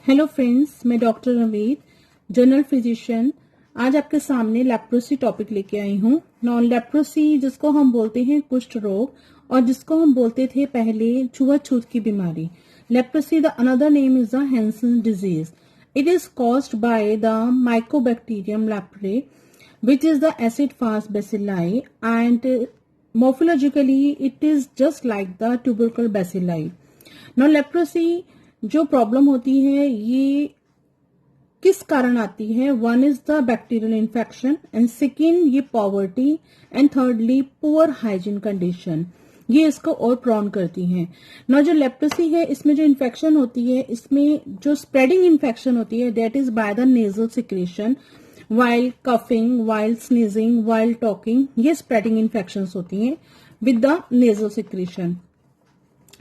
Hello friends, मैं doctor Naveed, general physician. आज आपके सामने लेप्रोसी टॉपिक लेके आई हूँ। नॉन लेप्रोसी जिसको हम बोलते हैं कुष्ठ रोग, और जिसको हम बोलते थे पहले छुआछूत की बीमारी। Leprosy the another name is the Hansen disease. It is caused by the mycobacterium leprae which is the acid fast bacilli, and morphologically it is just like the tubercle bacilli. Now leprosy जो problem होती है ये किस कारण आती है? One is the bacterial infection, and second ये poverty, and thirdly poor hygiene condition, ये इसको और प्रॉन करती हैं। ना जो लेप्रोसी है इसमें जो इन्फेक्शन होती है, इसमें जो स्प्रेडिंग इन्फेक्शन होती है that is by the nasal secretion, while coughing, while sneezing, while talking, ये स्प्रेडिंग इन्फेक्शंस होती हैं with the nasal secretion.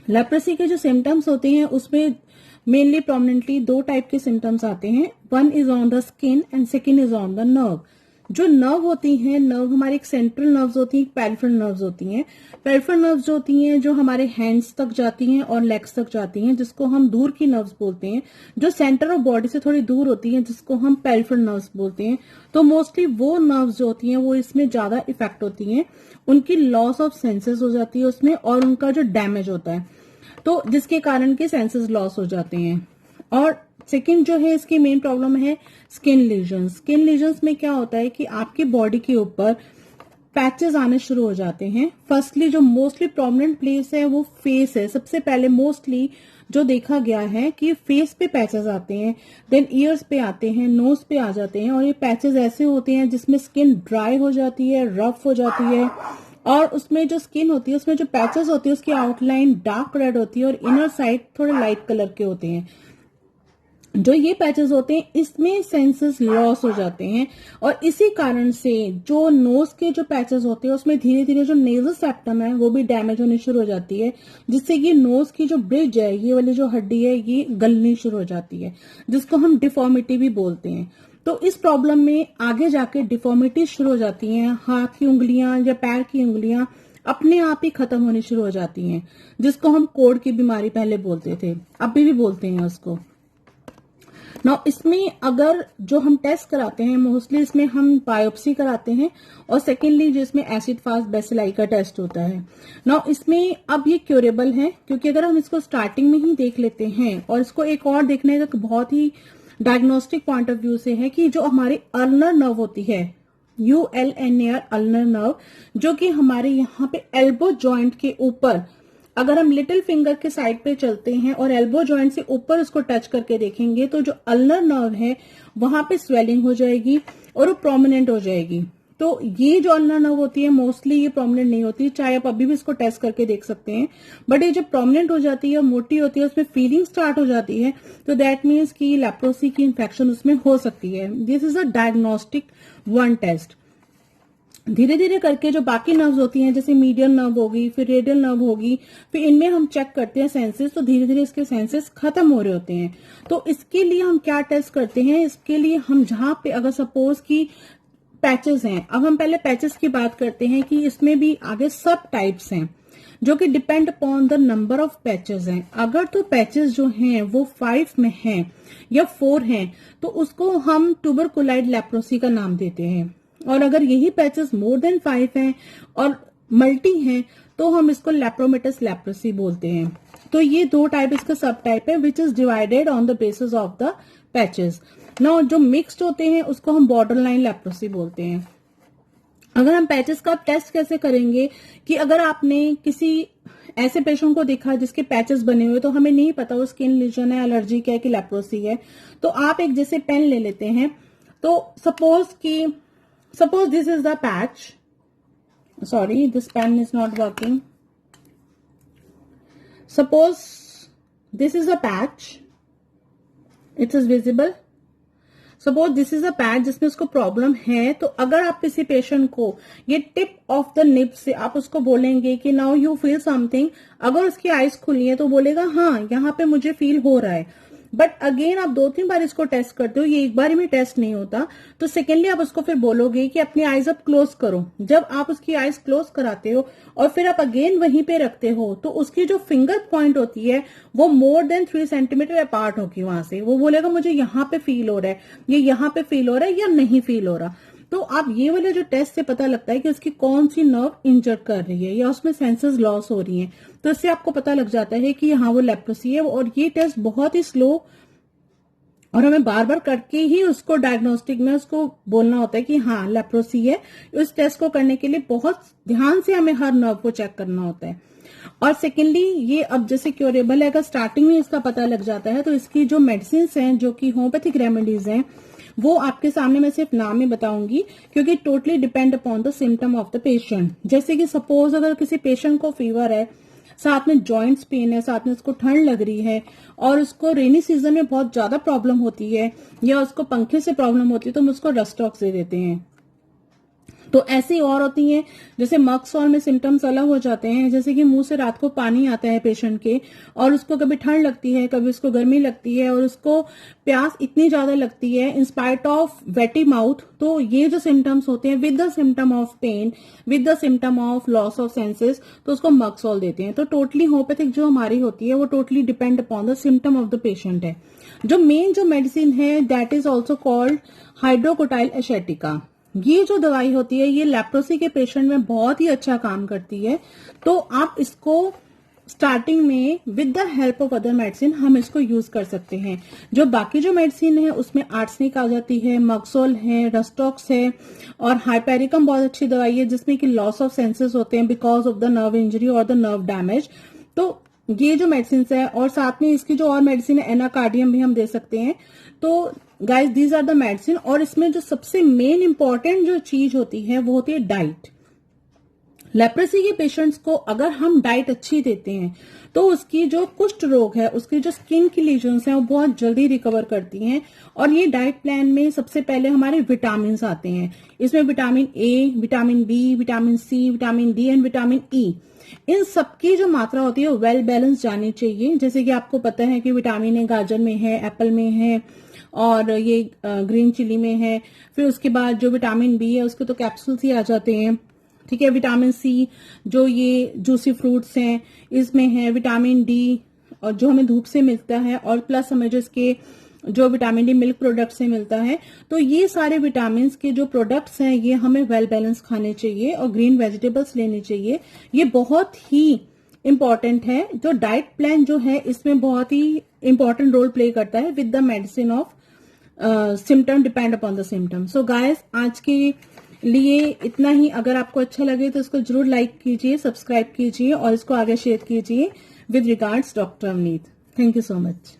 Leprosy के जो सिम्टम्स होते हैं उसमें मेनली प्रोमिनेंटली दो टाइप के सिम्टम्स आते हैं। One is on the skin and second is on the nerve. जो नर्व होती हैं, नर्व हमारी एक सेंट्रल नर्व्स होती हैं, पेरिफेरल नर्व्स होती हैं। पेरिफेरल नर्व्स जो होती हैं जो हमारे हैंड्स तक जाती हैं और लेग्स तक जाती हैं, जिसको हम दूर की नर्व्स बोलते हैं। जो सेंटर ऑफ बॉडी से थोड़ी दूर होती हैं जिसको हम पेरिफेरल नर्व्स बोलते हैं। तो मोस्टली वो नर्व्स जो होती हैं वो इसमें ज्यादा इफेक्ट होती हैं, उनकी लॉस ऑफ सेंसेस हो जाती है उसमें, और उनका जो डैमेज होता है तो जिसके कारण के सेंसेस लॉस हो जाते हैं। और सेकंड जो है इसकी मेन प्रॉब्लम है स्किन लीजन्स। स्किन लीजन्स में क्या होता है कि आपकी बॉडी के ऊपर पैचेस आने शुरू हो जाते हैं। फर्स्टली जो मोस्टली प्रोमिनेंट प्लेस है वो फेस है। सबसे पहले मोस्टली जो देखा गया है कि फेस पे पैचेस आते हैं, देन ईयर्स पे आते हैं, नोज पे आ जाते हैं, और ये पैचेस ऐसे होते हैं जिसमें स्किन ड्राई हो जाती है, रफ हो जाती है, और उसमें जो स्किन होती है उसमें जो पैचेस होती है उसकी आउटलाइन डार्क रेड होती है और इनर साइड थोड़े लाइट कलर के होते हैं। जो ये पैचेस होते हैं इसमें सेंसेस लॉस हो जाते हैं, और इसी कारण से जो नोज के जो पैचेस होते हैं उसमें धीरे धीरे जो नेजल सेप्टम है वो भी डैमेज होनी शुरू हो जाती है, जिससे ये नोज की जो ब्रिज है, ये वाली जो हड्डी है, ये गलनी शुरू हो जाती है, जिसको हम डिफॉर्मिटी भी बोलते हैं। तो इस प्रॉब्लम में आगे जाके डिफॉर्मिटी शुरू हो जाती हैं। हाथ की उंगलियां या पैर की उंगलियां अपने आप ही खत्म होनी शुरू हो जाती हैं, जिसको हम कोढ़ की बीमारी पहले बोलते थे, अभी भी बोलते हैं उसको। ना इसमें अगर जो हम टेस्ट कराते हैं मोस्टली इसमें हम बायोप्सी कराते हैं, और सेकेंडली जो इसमें एसिड फास्ट बेसिलाई का टेस्ट होता है। ना इसमें अब ये क्यूरेबल है, क्योंकि अगर हम इसको स्टार्टिंग में ही देख लेते हैं, और इसको एक और देखने का बहुत ही डायग्नोस्टिक पॉइंट ऑफ व्यू से है कि जो हमारी अल्नर नर्व होती है, ULNAR अल्नर नर्व, जो कि हमारे यहाँ पे एल्बो जॉइंट के ऊपर, अगर हम लिटिल फिंगर के साइड पे चलते हैं और एल्बो जॉइंट से ऊपर उसको टच करके देखेंगे तो जो अल्नर नर्व है वहां पे स्वेलिंग हो जाएगी और वो प्रोमिनेंट हो जाएगी। तो ये जो अल्नर नर्व होती है मोस्टली ये प्रोमिनेंट नहीं होती, चाहे आप अभी भी इसको टेस्ट करके देख सकते हैं, बट ये जब प्रोमिनेंट हो जाती है और मोटी होती है, उसमें फीलिंग स्टार्ट हो जाती है, तो दैट मीन्स कि लेप्रोसी की इन्फेक्शन उसमें हो सकती है। This is a diagnostic one test. धीरे धीरे करके जो बाकी नर्व्स होती हैं, जैसे मीडियन नर्व होगी, फिर रेडियल नर्व होगी, फिर इनमें हम चेक करते हैं सेंसेस, तो धीरे धीरे इसके सेंसेस खत्म हो रहे होते हैं। तो इसके लिए हम क्या टेस्ट करते हैं? इसके लिए हम जहां पे अगर सपोज की पैचेस हैं, अब हम पहले पैचेस की बात करते हैं कि इसमें भी आगे सब टाइप्स हैं जो कि depend upon the number of patches हैं। अगर तो पैचेस जो हैं वो 5 में हैं या 4 हैं तो उसको हम ट्यूबरकुलाइड लेप्रोसी का नाम देते हैं, और अगर यही पैचेस मोर देन 5 हैं और मल्टी हैं तो हम इसको लेप्रोमेटस लेप्रोसी बोलते हैं। तो ये दो टाइप इसका सब टाइप है which is divided on the basis of the patches. ना जो मिक्स्ड होते हैं उसको हम बॉर्डर लाइन लेप्रोसी बोलते हैं। अगर हम पैचेस का टेस्ट कैसे करेंगे कि अगर आपने किसी ऐसे पेशेंट को देखा जिसके पैचेस बने हुए, तो हमें नहीं पता वो स्किन लीजन है, एलर्जी है कि लेप्रोसी है, तो आप एक जैसे पेन ले लेते हैं। तो suppose this is the patch. Sorry, this pen is not working. Suppose this is a patch. It is visible. Suppose this is a patch जिसमें उसको प्रॉब्लम है, तो अगर आप किसी पेशेंट को ये टिप ऑफ द निप से आप उसको बोलेंगे कि नाउ यू फील समथिंग, अगर उसकी आईज खुली है तो बोलेगा हाँ यहाँ पे मुझे फील हो रहा है। बट अगेन आप 2-3 बार इसको टेस्ट करते हो, ये एक बार में टेस्ट नहीं होता। तो सेकेंडली आप उसको फिर बोलोगे कि अपनी आईज अब क्लोज करो। जब आप उसकी आईज क्लोज कराते हो और फिर आप अगेन वहीं पे रखते हो, तो उसकी जो फिंगर पॉइंट होती है वो मोर देन 3 सेंटीमीटर अपार्ट होगी वहां से। वो बोलेगा मुझे यहाँ पे फील हो रहा है, ये यहाँ पे फील हो रहा है या नहीं फील हो रहा। तो आप ये वाले जो टेस्ट से पता लगता है कि उसकी कौन सी नर्व इंजर कर रही है या उसमें सेंसेस लॉस हो रही हैं, तो इससे आपको पता लग जाता है कि हाँ वो लेप्रोसी है। और ये टेस्ट बहुत ही स्लो और हमें बार बार करके ही उसको डायग्नोस्टिक में उसको बोलना होता है कि हाँ लेप्रोसी है। इस टेस्ट को करने के लिए बहुत ध्यान से हमें हर नर्व को चेक करना होता है। और सेकेंडली ये अब जैसे क्योरेबल है, अगर स्टार्टिंग में इसका पता लग जाता है तो इसकी जो मेडिसिन हैं जो कि होम्योपैथिक रेमेडीज हैं वो आपके सामने मैं सिर्फ नाम ही बताऊंगी, क्योंकि totally depend upon the symptom of the patient. जैसे कि सपोज अगर किसी पेशेंट को फीवर है, साथ में जॉइंट्स पेन है, साथ में उसको ठंड लग रही है और उसको रेनी सीजन में बहुत ज्यादा प्रॉब्लम होती है या उसको पंखे से प्रॉब्लम होती है, तो हम उसको रस्टॉक्स दे देते हैं। तो ऐसी और होती हैं जैसे मक्सॉल में सिम्टम्स अलग हो जाते हैं, जैसे कि मुंह से रात को पानी आता है पेशेंट के और उसको कभी ठंड लगती है, कभी उसको गर्मी लगती है और उसको प्यास इतनी ज्यादा लगती है in spite of wetty mouth. तो ये जो सिम्टम्स होते हैं with the symptom of pain, with the symptom of loss of senses, तो उसको मक्सॉल देते हैं। तो टोटली होम्योपैथिक जो हमारी होती है वो totally depend upon the symptom of the patient है। जो मेन जो मेडिसिन है that is also called hydrocotyle asiatica. ये जो दवाई होती है ये लेप्रोसी के पेशेंट में बहुत ही अच्छा काम करती है। तो आप इसको स्टार्टिंग में with the help of other medicine हम इसको यूज कर सकते हैं। जो बाकी जो मेडिसिन है उसमें आर्सेनिक आ जाती है, मक्सोल है, रस्टॉक्स है और हाइपेरिकम बहुत अच्छी दवाई है जिसमें कि लॉस ऑफ सेंसेस होते हैं because of the nerve injury और द नर्व डैमेज। तो ये जो मेडिसिन है और साथ में इसकी जो और मेडिसिन है एनाकार्डियम भी हम दे सकते हैं। तो guys these are the medicine. और इसमें जो सबसे मेन इंपॉर्टेंट जो चीज होती है वो होती है डाइट। लेप्रोसी के पेशेंट्स को अगर हम डाइट अच्छी देते हैं तो उसकी जो कुष्ठ रोग है, उसकी जो स्किन की लीजन्स हैं वो बहुत जल्दी रिकवर करती हैं। और ये डाइट प्लान में सबसे पहले हमारे विटामिन आते हैं। इसमें vitamin A, vitamin B, vitamin C, vitamin D and vitamin E, इन सबकी जो मात्रा होती है वो वेल बैलेंस जानी चाहिए। जैसे कि आपको पता है कि विटामिन ए गाजर में है, एप्पल में है और ये ग्रीन चिली में है। फिर उसके बाद जो विटामिन बी है उसके तो कैप्सूल्स ही आ जाते हैं, ठीक है। विटामिन सी जो ये जूसी फ्रूट्स हैं इसमें है, विटामिन डी और जो हमें धूप से मिलता है और प्लस हमें जो इसके जो विटामिन डी मिल्क प्रोडक्ट से मिलता है। तो ये सारे विटामिन के जो प्रोडक्ट्स हैं ये हमें वेल बैलेंस खाने चाहिए और ग्रीन वेजिटेबल्स लेनी चाहिए। ये बहुत ही इंपॉर्टेंट है। जो डाइट प्लान जो है इसमें बहुत ही इंपॉर्टेंट रोल प्ले करता है with the medicine of symptom depend upon the symptom. So guys आज के लिए इतना ही। अगर आपको अच्छा लगे तो इसको जरूर लाइक कीजिए, सब्सक्राइब कीजिए और इसको आगे शेयर कीजिए। With regards doctor Avneet. Thank you so much.